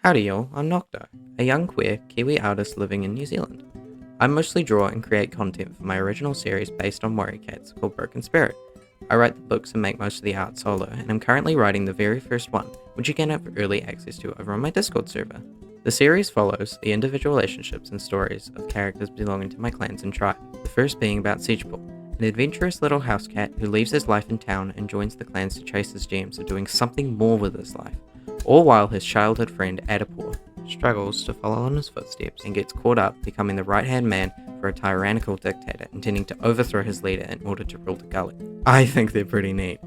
Howdy y'all, I'm Nocto, a young queer Kiwi artist living in New Zealand. I mostly draw and create content for my original series based on warrior cats called Broken Spirit. I write the books and make most of the art solo, and I'm currently writing the very first one, which you can have early access to over on my Discord server. The series follows the individual relationships and stories of characters belonging to my clans and tribe, the first being about Siegeball, an adventurous little house cat who leaves his life in town and joins the clans to chase his dreams of doing something more with his life, all while his childhood friend Adipor struggles to follow in his footsteps and gets caught up becoming the right-hand man for a tyrannical dictator intending to overthrow his leader in order to rule the gully. I think they're pretty neat.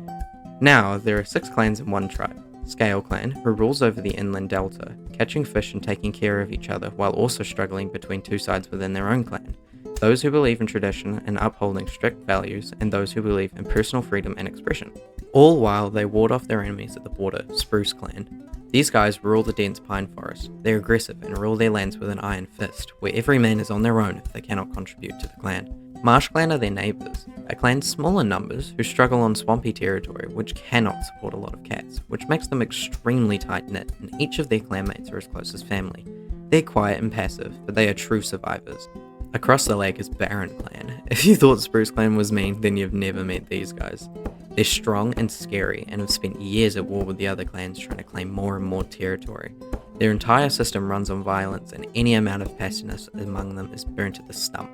Now, there are 6 clans in one tribe. Scale Clan, who rules over the inland delta, catching fish and taking care of each other while also struggling between 2 sides within their own clan. Those who believe in tradition and upholding strict values, and those who believe in personal freedom and expression. All while they ward off their enemies at the border, Spruce Clan. These guys rule the dense pine forest. They're aggressive and rule their lands with an iron fist, where every man is on their own if they cannot contribute to the clan. Marsh Clan are their neighbours, a clan small in numbers who struggle on swampy territory which cannot support a lot of cats, which makes them extremely tight-knit, and each of their clanmates are as close as family. They're quiet and passive, but they are true survivors. Across the lake is Barren Clan. If you thought Spruce Clan was mean, then you've never met these guys. They're strong and scary and have spent years at war with the other clans trying to claim more and more territory. Their entire system runs on violence, and any amount of passionate among them is burnt at the stump.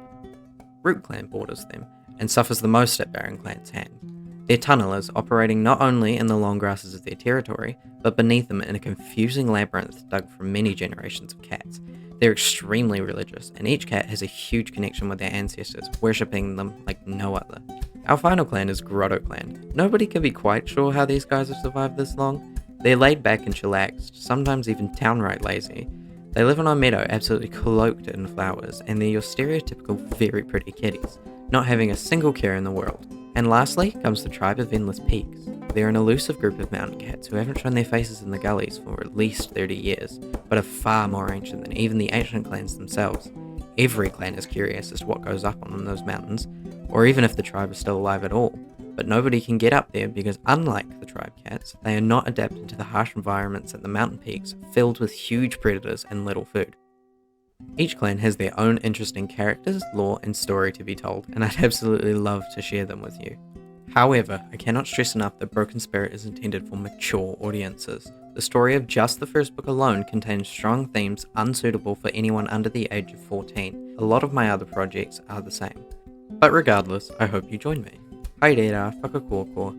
Root Clan borders them, and suffers the most at Barren Clan's hand. They're tunnelers, operating not only in the long grasses of their territory, but beneath them in a confusing labyrinth dug from many generations of cats. They're extremely religious, and each cat has a huge connection with their ancestors, worshipping them like no other. Our final clan is Grotto Clan. Nobody can be quite sure how these guys have survived this long. They're laid back and chillaxed, sometimes even downright lazy. They live on a meadow absolutely cloaked in flowers, and they're your stereotypical very pretty kitties, not having a single care in the world. And lastly comes the tribe of Endless Peaks. They're an elusive group of mountain cats who haven't shown their faces in the gullies for at least 30 years, but are far more ancient than even the ancient clans themselves. Every clan is curious as to what goes up on those mountains, or even if the tribe is still alive at all, but nobody can get up there because unlike the tribe cats, they are not adapted to the harsh environments at the mountain peaks filled with huge predators and little food. Each clan has their own interesting characters, lore, and story to be told, and I'd absolutely love to share them with you. However, I cannot stress enough that Broken Spirit is intended for mature audiences. The story of just the first book alone contains strong themes unsuitable for anyone under the age of 14. A lot of my other projects are the same. But regardless, I hope you join me. Haere rā, whakakōkō.